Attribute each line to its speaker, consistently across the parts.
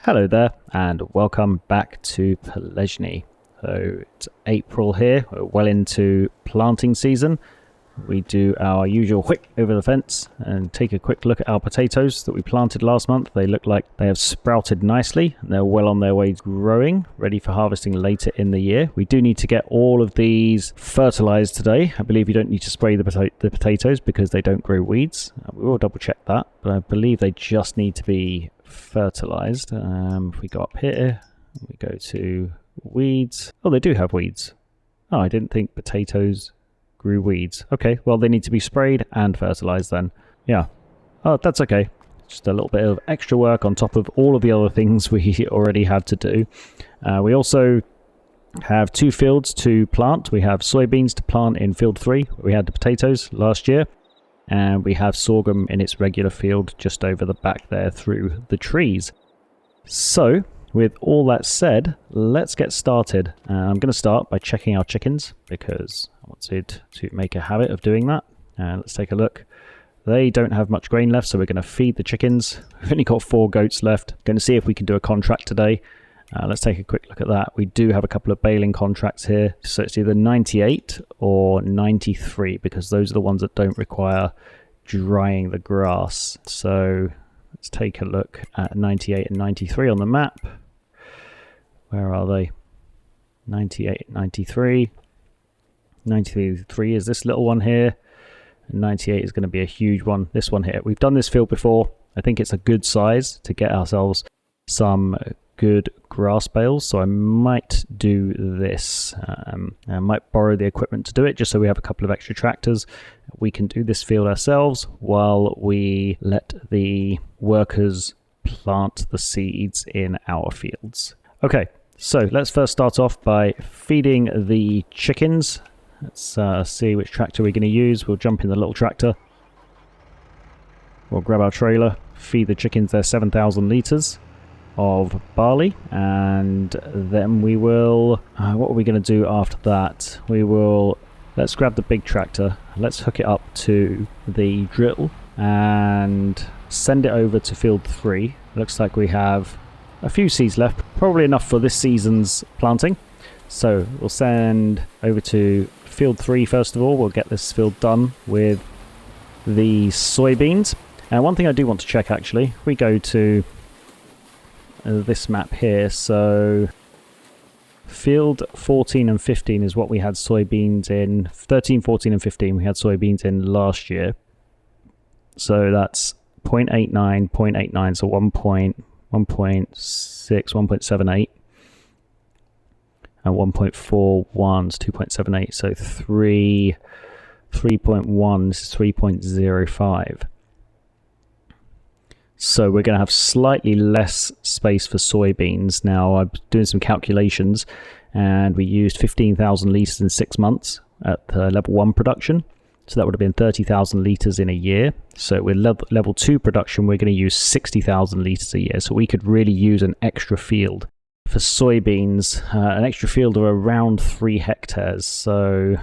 Speaker 1: Hello there and welcome back to Pallegney. So it's April here, we're well into planting season. We do our usual whip over the fence and take a quick look at our potatoes that we planted last month. They look like they have sprouted nicely and they're well on their way to growing, ready for harvesting later in the year. We do need to get all of these fertilized today. I believe you don't need to spray the potatoes because they don't grow weeds. We will double check that, but I believe they just need to be fertilized. If we go up here, we go to weeds. Oh, they do have weeds. Oh, I didn't think potatoes grew weeds. Okay, well they need to be sprayed and fertilized then. Yeah. Oh, that's okay. Just a little bit of extra work on top of all of the other things we already had to do. We also have two fields to plant. We have soybeans to plant in field 3. We had the potatoes last year. And we have sorghum in its regular field just over the back there through the trees. So, with all that said, let's get started. I'm going to start by checking our chickens because I wanted to make a habit of doing that. Let's take a look. They don't have much grain left, so we're going to feed the chickens. We've only got 4 goats left. Going to see if we can do a contract today. Let's take a quick look at that. We do have a couple of baling contracts here. So it's either 98 or 93 because those are the ones that don't require drying the grass. So let's take a look at 98 and 93 on the map. Where are they? 98, 93. 93 is this little one here. And 98 is going to be a huge one. This one here. We've done this field before. I think it's a good size to get ourselves some good grass bales, so I might do this. I might borrow the equipment to do it just so we have a couple of extra tractors. We can do this field ourselves while we let the workers plant the seeds in our fields. Okay, so let's first start off by feeding the chickens. Let's see which tractor we're going to use. We'll jump in the little tractor. We'll grab our trailer, feed the chickens their 7,000 litres of barley, and then we will what are we going to do after that? Let's grab the big tractor, let's hook it up to the drill and send it over to field 3. Looks like we have a few seeds left, probably enough for this season's planting, so we'll send over to field 3 first of all. We'll get this field done with the soybeans. And one thing I do want to check, actually, if we go to this map here, so field 14 and 15 is what we had soybeans in. 13, 14 and 15 we had soybeans in last year, so that's 0.89, 0.89, so 1.6, 1.78 and 1.41 is 2.78, so 3.1, this is 3.05. So we're going to have slightly less space for soybeans. Now, I'm doing some calculations, and we used 15,000 litres in 6 months at level 1 production. So that would have been 30,000 litres in a year. So with level 2 production, we're going to use 60,000 litres a year. So we could really use an extra field for soybeans, an extra field of around 3 hectares. So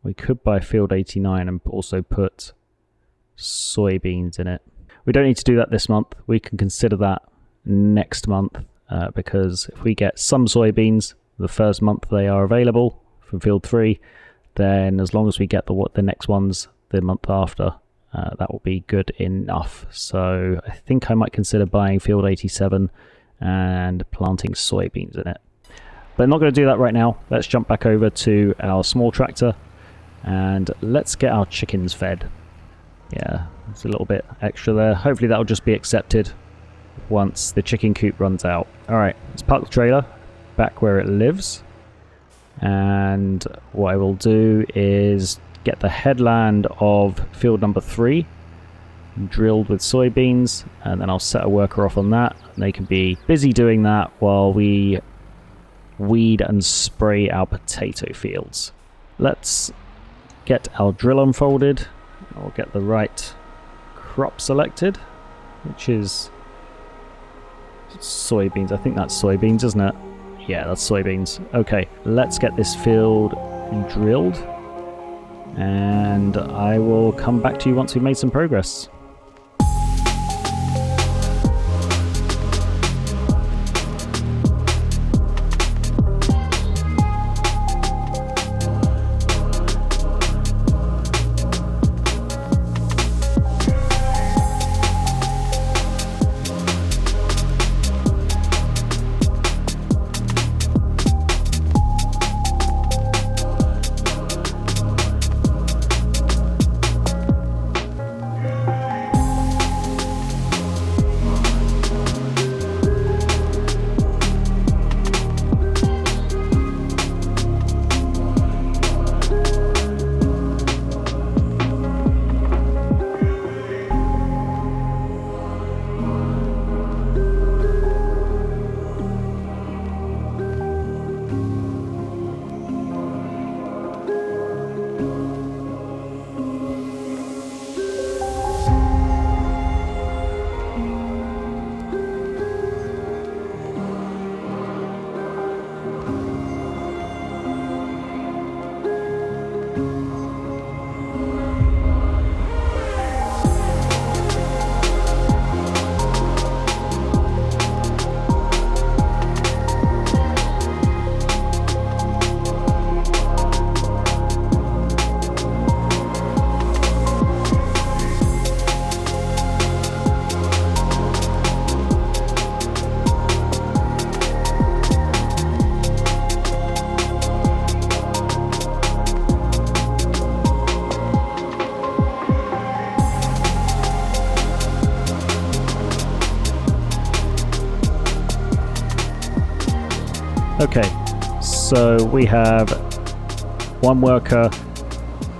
Speaker 1: we could buy field 89 and also put soybeans in it. We don't need to do that this month. We can consider that next month because if we get some soybeans the first month they are available from field 3, then as long as we get the next ones the month after, that will be good enough. So I think I might consider buying field 87 and planting soybeans in it. But I'm not going to do that right now. Let's jump back over to our small tractor and let's get our chickens fed. Yeah, it's a little bit extra there. Hopefully that'll just be accepted once the chicken coop runs out. Alright, let's park the trailer back where it lives. And what I will do is get the headland of field number 3 drilled with soybeans, and then I'll set a worker off on that. And they can be busy doing that while we weed and spray our potato fields. Let's get our drill unfolded. I'll get the right crop selected, which is soybeans. I think that's soybeans, isn't it? Yeah, that's soybeans. Okay, let's get this field drilled, and I will come back to you once we've made some progress. Okay, so we have one worker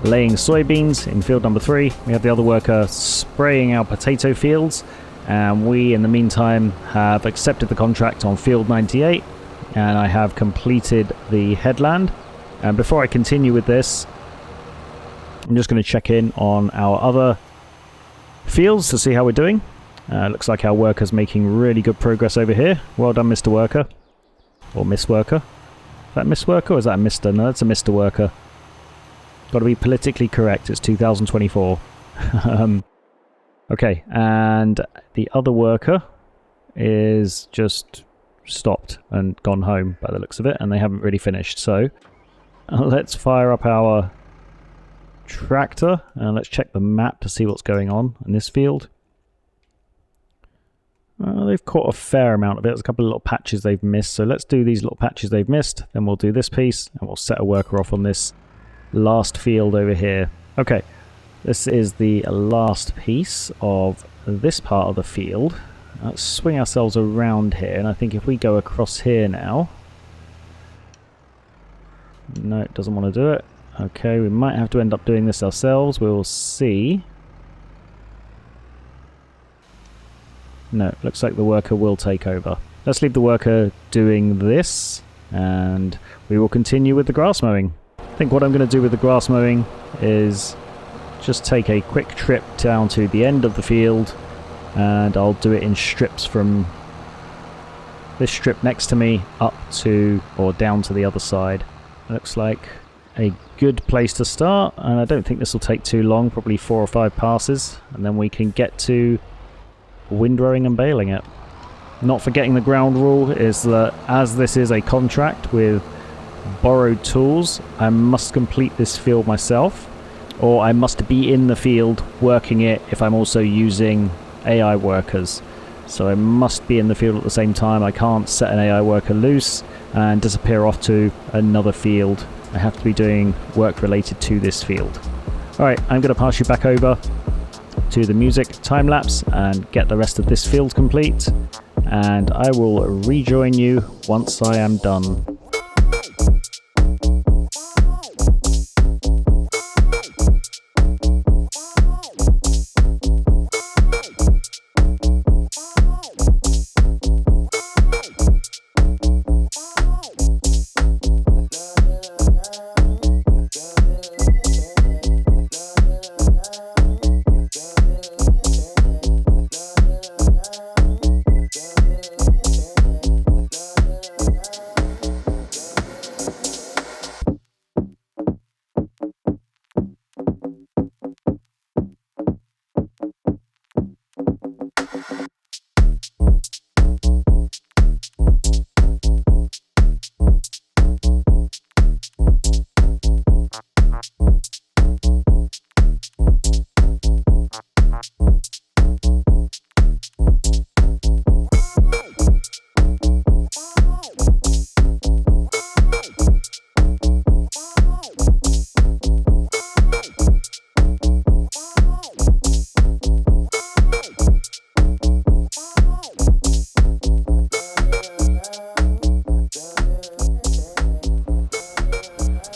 Speaker 1: laying soybeans in field number 3. We have the other worker spraying our potato fields, and we in the meantime have accepted the contract on field 98, and I have completed the headland. And before I continue with this, I'm just going to check in on our other fields to see how we're doing. Looks like our worker's making really good progress over here. Well done, Mr. Worker. Or Miss Worker. Is that Miss Worker or is that a Mr.? No, that's a Mr. Worker. Got to be politically correct. It's 2024. Okay, and the other worker is just stopped and gone home by the looks of it, and they haven't really finished. So let's fire up our tractor and let's check the map to see what's going on in this field. They've caught a fair amount of it. There's a couple of little patches they've missed, so let's do these little patches they've missed, then we'll do this piece and we'll set a worker off on this last field over here. Okay, this is the last piece of this part of the field. Let's swing ourselves around here, and I think if we go across here now... No, it doesn't want to do it. Okay, we might have to end up doing this ourselves. We'll see. No, looks like the worker will take over. Let's leave the worker doing this, and we will continue with the grass mowing. I think what I'm going to do with the grass mowing is just take a quick trip down to the end of the field, and I'll do it in strips from this strip next to me up to, or down to the other side. Looks like a good place to start, and I don't think this will take too long, probably 4 or 5 passes, and then we can get to windrowing and baling it. Not forgetting the ground rule is that as this is a contract with borrowed tools, I must complete this field myself, or I must be in the field working it if I'm also using AI workers. So I must be in the field at the same time. I can't set an AI worker loose and disappear off to another field. I have to be doing work related to this field. Alright, I'm going to pass you back over to the music time-lapse and get the rest of this field complete, and I will rejoin you once I am done.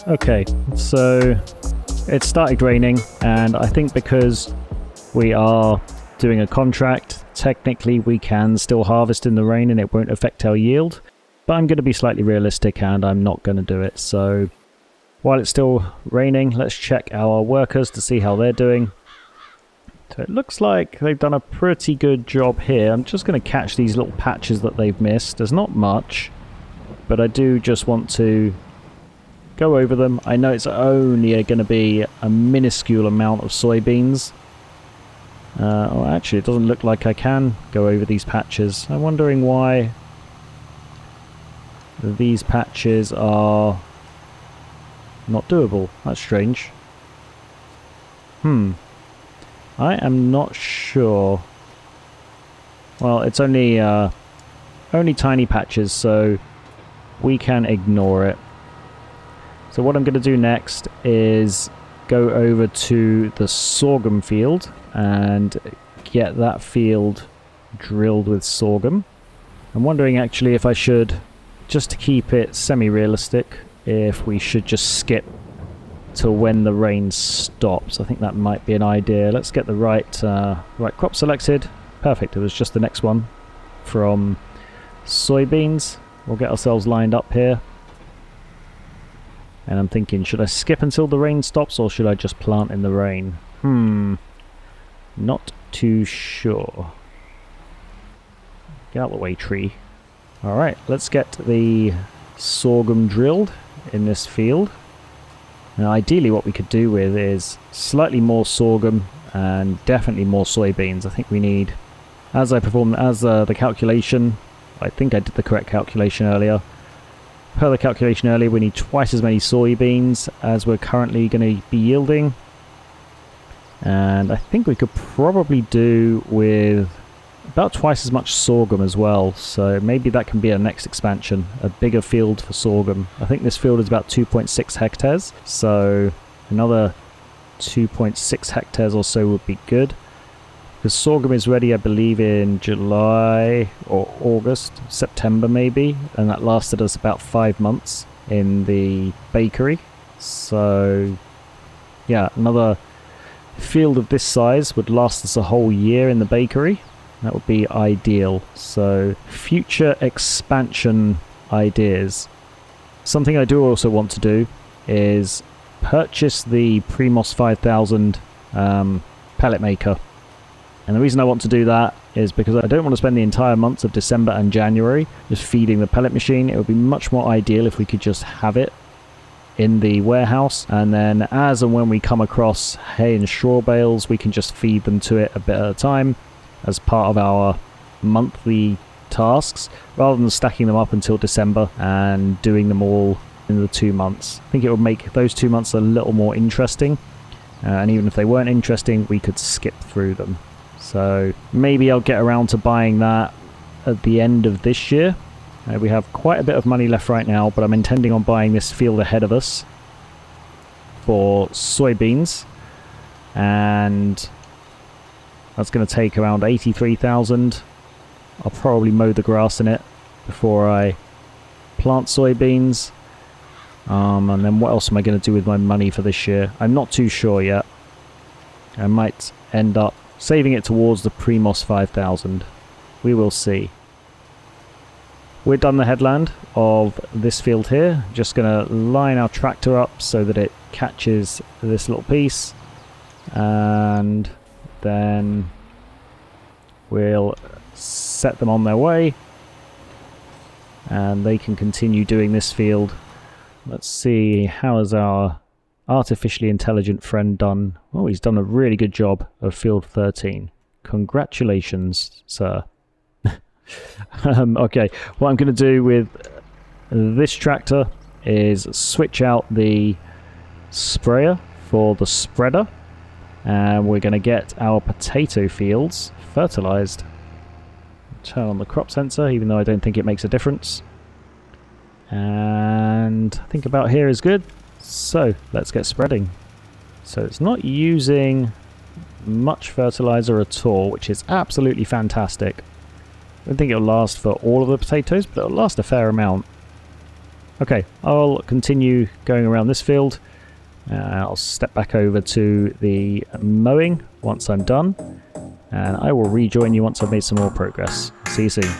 Speaker 1: Okay, so it started raining, and I think because we are doing a contract, technically we can still harvest in the rain and it won't affect our yield, but I'm going to be slightly realistic and I'm not going to do it. So while it's still raining, let's check our workers to see how they're doing. So it looks like they've done a pretty good job here. I'm just going to catch these little patches that they've missed. There's not much, but I do just want to go over them. I know it's only going to be a minuscule amount of soybeans. Well, actually, it doesn't look like I can go over these patches. I'm wondering why these patches are not doable. That's strange. I am not sure. Well, it's only tiny patches, so we can ignore it. So what I'm going to do next is go over to the sorghum field and get that field drilled with sorghum. I'm wondering actually if I should just to keep it semi-realistic, if we should just skip to when the rain stops. I think that might be an idea. Let's get the right crop selected. Perfect, it was just the next one from soybeans. We'll get ourselves lined up here. And I'm thinking, should I skip until the rain stops, or should I just plant in the rain? Not too sure. Get out of the way, tree. Alright, let's get the sorghum drilled in this field. Now ideally what we could do with is slightly more sorghum and definitely more soybeans. I think we need, as the calculation, I think I did the correct calculation earlier. Per the calculation earlier, we need twice as many soybeans as we're currently going to be yielding. And I think we could probably do with about twice as much sorghum as well. So maybe that can be our next expansion, a bigger field for sorghum. I think this field is about 2.6 hectares. So another 2.6 hectares or so would be good. Because sorghum is ready, I believe, in July or August, September maybe, and that lasted us about 5 months in the bakery. So yeah, another field of this size would last us a whole year in the bakery. That would be ideal. So future expansion ideas. Something I do also want to do is purchase the Primos 5000 pellet maker. And the reason I want to do that is because I don't want to spend the entire months of December and January just feeding the pellet machine. It would be much more ideal if we could just have it in the warehouse, and then as and when we come across hay and straw bales, we can just feed them to it a bit at a time as part of our monthly tasks, rather than stacking them up until December and doing them all in the 2 months. I think it would make those 2 months a little more interesting, and even if they weren't interesting, we could skip through them. So maybe I'll get around to buying that at the end of this year. We have quite a bit of money left right now, but I'm intending on buying this field ahead of us for soybeans, and that's going to take around 83,000. I'll probably mow the grass in it before I plant soybeans. And then what else am I going to do with my money for this year? I'm not too sure yet. I might end up saving it towards the Primos 5000. We will see. We're done the headland of this field here. Just going to line our tractor up so that it catches this little piece. And then we'll set them on their way. And they can continue doing this field. Let's see, how has our artificially intelligent friend done? Oh, he's done a really good job of field 13. Congratulations, sir. Okay, what I'm going to do with this tractor is switch out the sprayer for the spreader, and we're going to get our potato fields fertilized. Turn on the crop sensor, even though I don't think it makes a difference. And I think about here is good. So let's get spreading. So it's not using much fertilizer at all, which is absolutely fantastic. I don't think it'll last for all of the potatoes, but it'll last a fair amount. Okay, I'll continue going around this field. I'll step back over to the mowing once I'm done, and I will rejoin you once I've made some more progress. See you soon.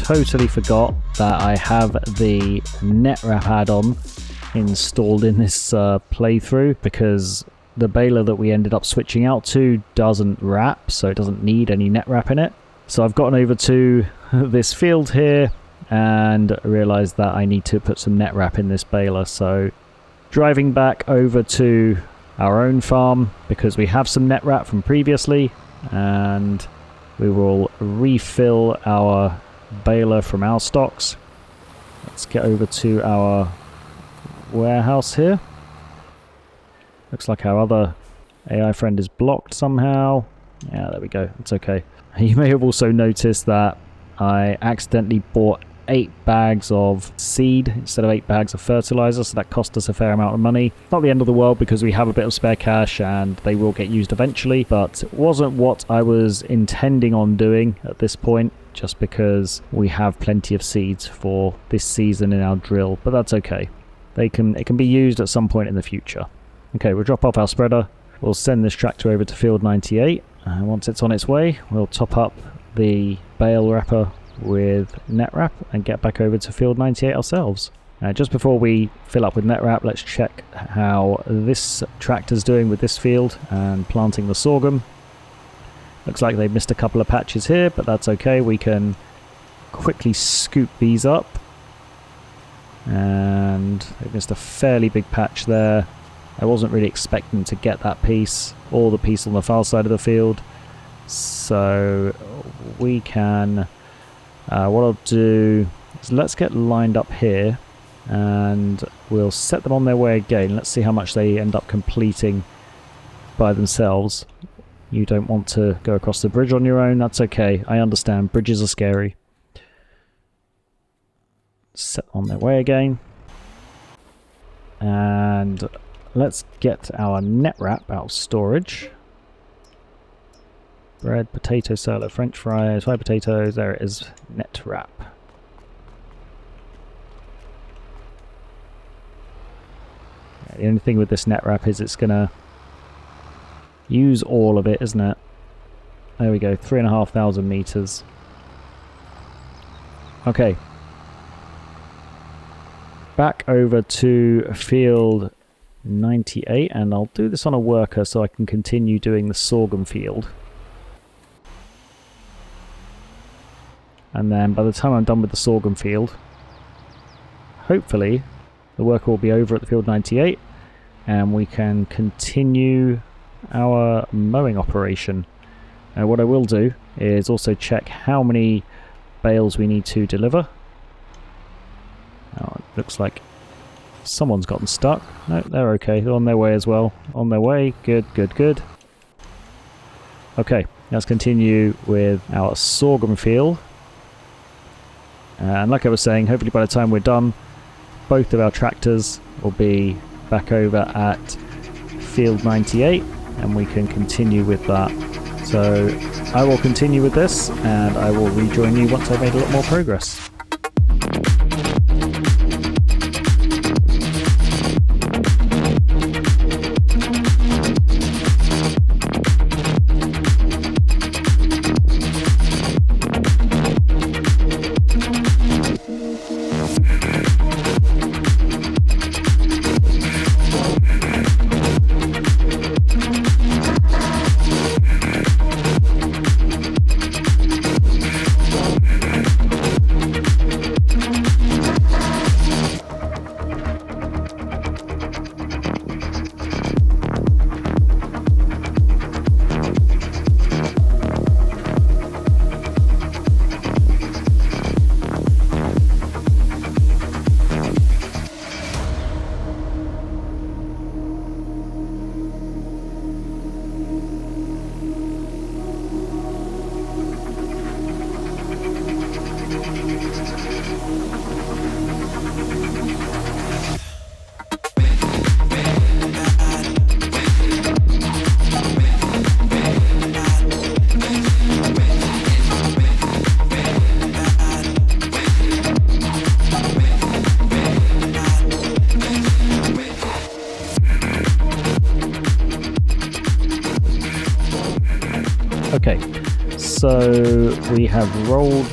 Speaker 1: totally forgot that I have the net wrap add-on installed in this playthrough, because the baler that we ended up switching out to doesn't wrap, so it doesn't need any net wrap in it. So I've gotten over to this field here and realized that I need to put some net wrap in this baler. So driving back over to our own farm, because we have some net wrap from previously, and we will refill our baler from our stocks. Let's get over to our warehouse here. Looks like our other AI friend is blocked somehow. Yeah, there we go. It's okay. You may have also noticed that I accidentally bought 8 bags of seed instead of 8 bags of fertilizer, so that cost us a fair amount of money. Not the end of the world, because we have a bit of spare cash and they will get used eventually, but it wasn't what I was intending on doing at this point, just because we have plenty of seeds for this season in our drill, but that's okay. It can be used at some point in the future. Okay, we'll drop off our spreader. We'll send this tractor over to field 98, and once it's on its way, we'll top up the bale wrapper with net wrap and get back over to field 98 ourselves. Just before we fill up with net wrap, let's check how this tractor's doing with this field and planting the sorghum. Looks like they've missed a couple of patches here, but that's okay. We can quickly scoop these up, and they've missed a fairly big patch there. I wasn't really expecting to get that piece or the piece on the far side of the field, so we can what I'll do is let's get lined up here and we'll set them on their way again. Let's see how much they end up completing by themselves. You don't want to go across the bridge on your own, that's okay. I understand, bridges are scary. Set on their way again. And let's get our net wrap out of storage. Bread, potato salad, french fries, fried potatoes, there it is, net wrap. Yeah, the only thing with this net wrap is it's going to use all of it, isn't it? There we go, 3,500 meters. Okay. Back over to field 98, and I'll do this on a worker so I can continue doing the sorghum field. And then by the time I'm done with the sorghum field, hopefully the worker will be over at the field 98 and we can continue our mowing operation. What I will do is also check how many bales we need to deliver. Oh, it looks like someone's gotten stuck. No, they're okay. They're on their way as well. On their way. Good, good, good. Okay, let's continue with our sorghum field. And like I was saying, hopefully by the time we're done, both of our tractors will be back over at field 98 and we can continue with that. So I will continue with this and I will rejoin you once I've made a lot more progress. Okay, So we have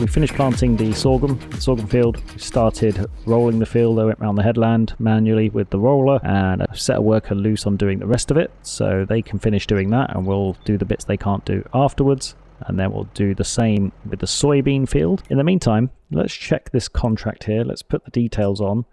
Speaker 1: we finished planting the sorghum field. We started rolling the field. I went around the headland manually with the roller, and I've set a worker loose on doing the rest of it, so they can finish doing that, and we'll do the bits they can't do afterwards, and then we'll do the same with the soybean field. In the meantime, let's check this contract here. Let's put the details on,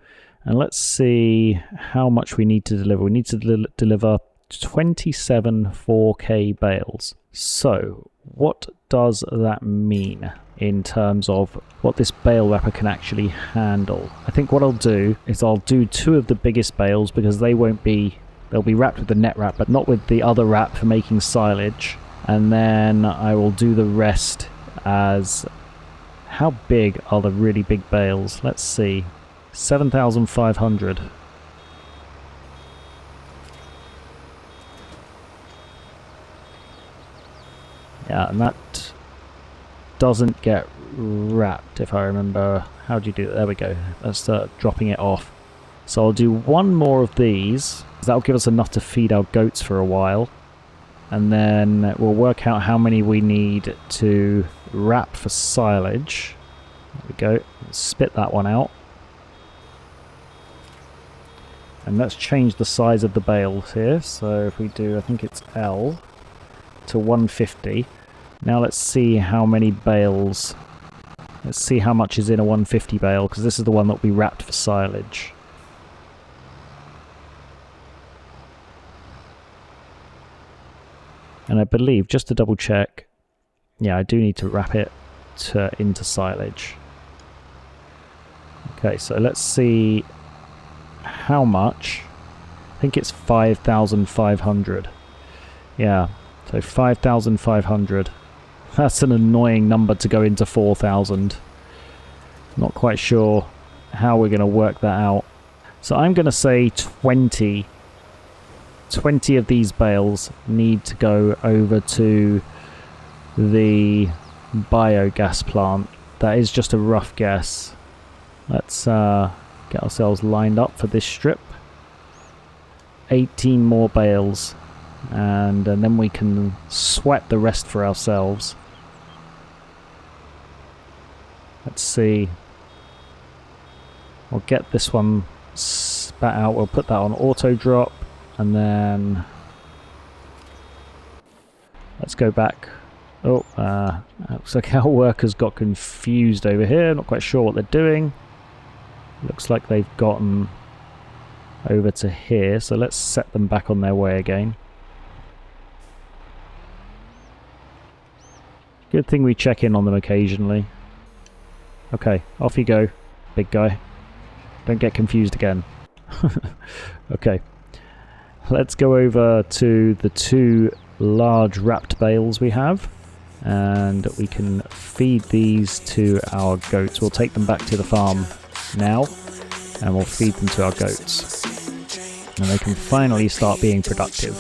Speaker 1: and let's see how much we need to deliver. We need to deliver 27 4K bales. So what does that mean in terms of what this bale wrapper can actually handle? I think what I'll do is I'll do 2 of the biggest bales, because they'll be wrapped with the net wrap, but not with the other wrap for making silage. And then I will do the rest as... How big are the really big bales? Let's see. 7,500. Yeah, and that doesn't get wrapped, if I remember. How do you do that? There we go. Let's start dropping it off. So I'll do 1 more of these. That'll give us enough to feed our goats for a while. And then we'll work out how many we need to wrap for silage. There we go. Let's spit that one out. And let's change the size of the bales here. So if we do, I think it's L to 150. Now let's see how many bales. Let's see how much is in a 150 bale, because this is the one that will be wrapped for silage. And I believe, just to double check, yeah, I do need to wrap it into silage. Okay, so let's see how much. I think it's 5,500. Yeah, so 5,500. That's an annoying number to go into 4,000. Not quite sure how we're going to work that out. So I'm going to say 20 of these bales need to go over to the biogas plant. That is just a rough guess. Let's get ourselves lined up for this strip. 18 more bales, and then we can sweat the rest for ourselves. Let's see. We'll get this one spat out. We'll put that on auto drop, and then let's go back. Oh, looks like our workers got confused over here. Not quite sure what they're doing. Looks like they've gotten over to here, so let's set them back on their way again. Good thing we check in on them occasionally. Okay, off you go, big guy. Don't get confused again. Okay, let's go over to the 2 large wrapped bales we have, and we can feed these to our goats. We'll take them back to the farm now, and we'll feed them to our goats, and they can finally start being productive.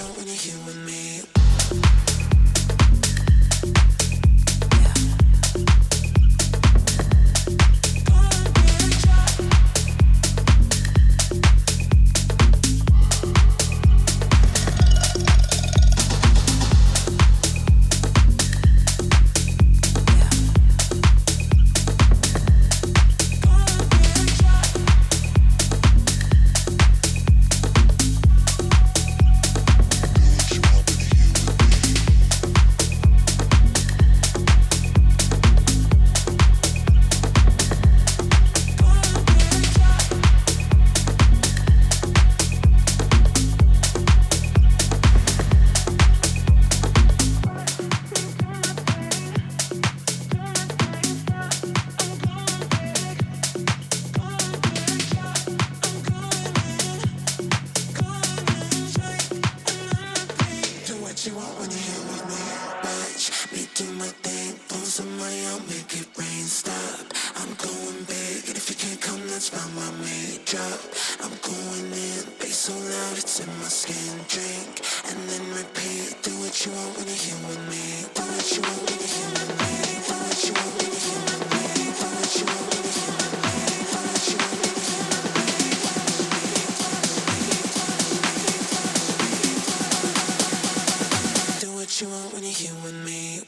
Speaker 2: You want when you're here with me.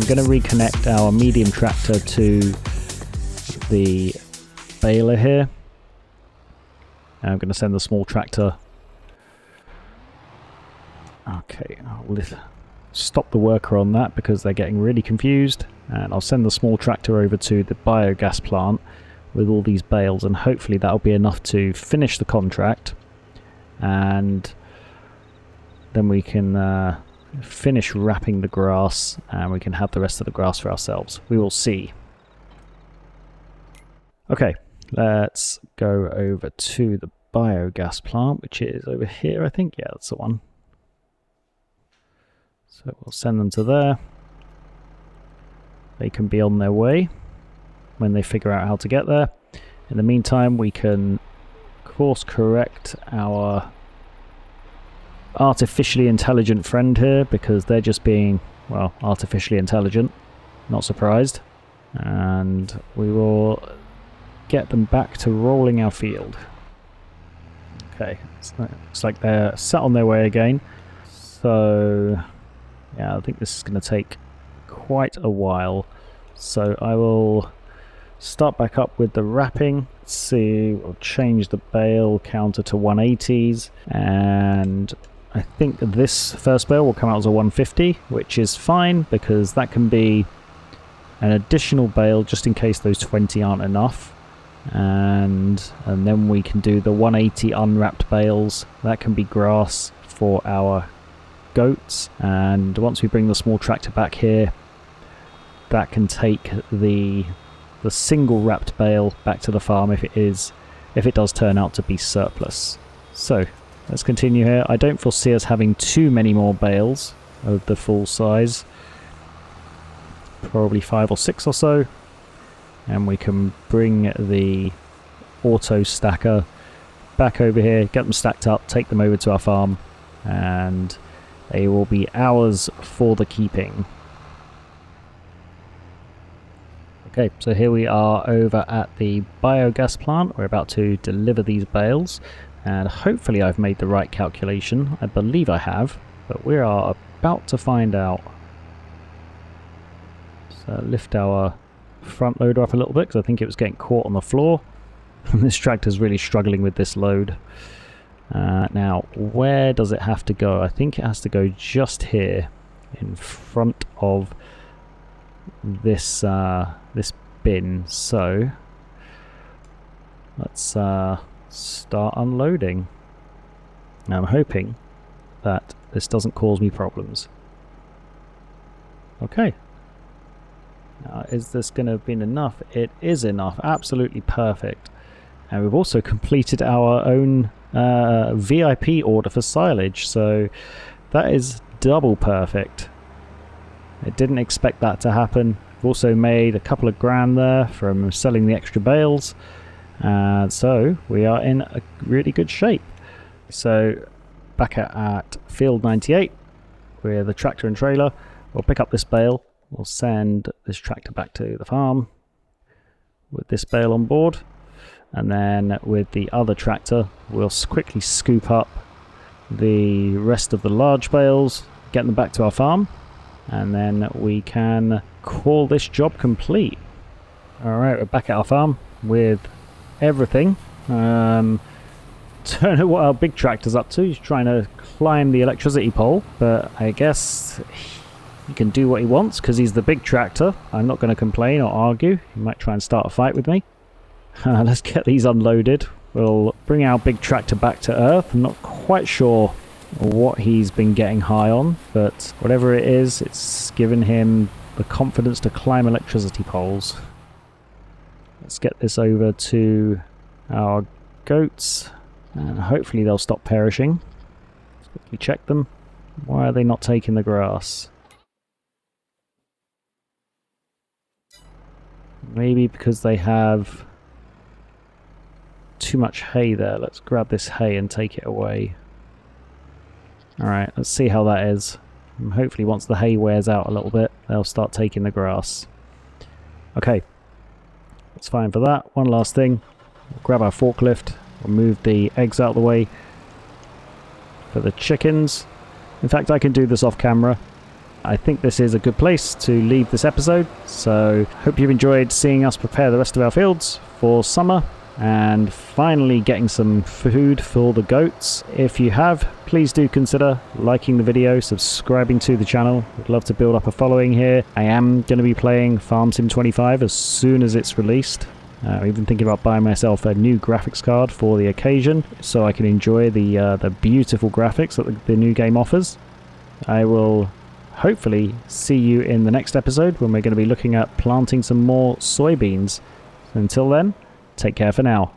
Speaker 1: going to reconnect our medium tractor to the baler here. And I'm going to send the small tractor. Okay, I'll stop the worker on that because they're getting really confused. And I'll send the small tractor over to the biogas plant with all these bales, and hopefully that'll be enough to finish the contract. And then we can finish wrapping the grass, and we can have the rest of the grass for ourselves. We will see. Okay, let's go over to the biogas plant, which is over here, I think. Yeah, that's the one. So we'll send them to there. They can be on their way when they figure out how to get there. In the meantime, we can course correct our artificially intelligent friend here, because they're just being, well, artificially intelligent. Not surprised. And we will get them back to rolling our field. Okay, looks like they're set on their way again. So, yeah, I think this is going to take quite a while. So I will start back up with the wrapping. Let's see, we'll change the bale counter to 180s. And I think this first bale will come out as a 150, which is fine, because that can be an additional bale just in case those 20 aren't enough. And then we can do the 180 unwrapped bales. That can be grass for our goats. And once we bring the small tractor back here, that can take the single wrapped bale back to the farm if it does turn out to be surplus. So let's continue here. I don't foresee us having too many more bales of the full size. Probably 5 or 6 or so. And we can bring the auto stacker back over here, get them stacked up, take them over to our farm, and they will be ours for the keeping. Okay, so here we are over at the biogas plant. We're about to deliver these bales, and hopefully I've made the right calculation. I believe I have, but we are about to find out. So lift our front loader up a little bit, because I think it was getting caught on the floor. This tractor's really struggling with this load. Now, where does it have to go? I think it has to go just here in front of this this bin. So let's start unloading. Now, I'm hoping that this doesn't cause me problems. Okay. Now, is this going to have been enough? It is enough. Absolutely perfect. And we've also completed our own VIP order for silage. So that is double perfect. I didn't expect that to happen. We've also made a couple of grand there from selling the extra bales. So we are in a really good shape. So back at field 98 with the tractor and trailer, we'll pick up this bale. We'll send this tractor back to the farm with this bale on board, and then with the other tractor we'll quickly scoop up the rest of the large bales, get them back to our farm, and then we can call this job complete. Alright, we're back at our farm with everything. Don't know what our big tractor's up to. He's trying to climb the electricity pole, but I guess he can do what he wants because he's the big tractor. I'm not going to complain or argue. He might try and start a fight with me. Let's get these unloaded. We'll bring our big tractor back to earth. I'm not quite sure what he's been getting high on, but whatever it is, it's given him the confidence to climb electricity poles. Let's get this over to our goats, and hopefully they'll stop perishing. Let's quickly check them. Why are they not taking the grass? Maybe because they have too much hay there. Let's grab this hay and take it away. Alright, let's see how that is. And hopefully once the hay wears out a little bit, they'll start taking the grass. Okay, that's fine for that. One last thing. We'll grab our forklift. We'll move the eggs out of the way for the chickens. In fact, I can do this off camera. I think this is a good place to leave this episode. So hope you've enjoyed seeing us prepare the rest of our fields for summer and finally getting some food for the goats. If you have, please do consider liking the video, subscribing to the channel. We'd love to build up a following here. I am going to be playing Farm Sim 25 as soon as it's released. I'm even thinking about buying myself a new graphics card for the occasion so I can enjoy the beautiful graphics that the new game offers. I will hopefully see you in the next episode when we're going to be looking at planting some more soybeans. Until then, take care for now.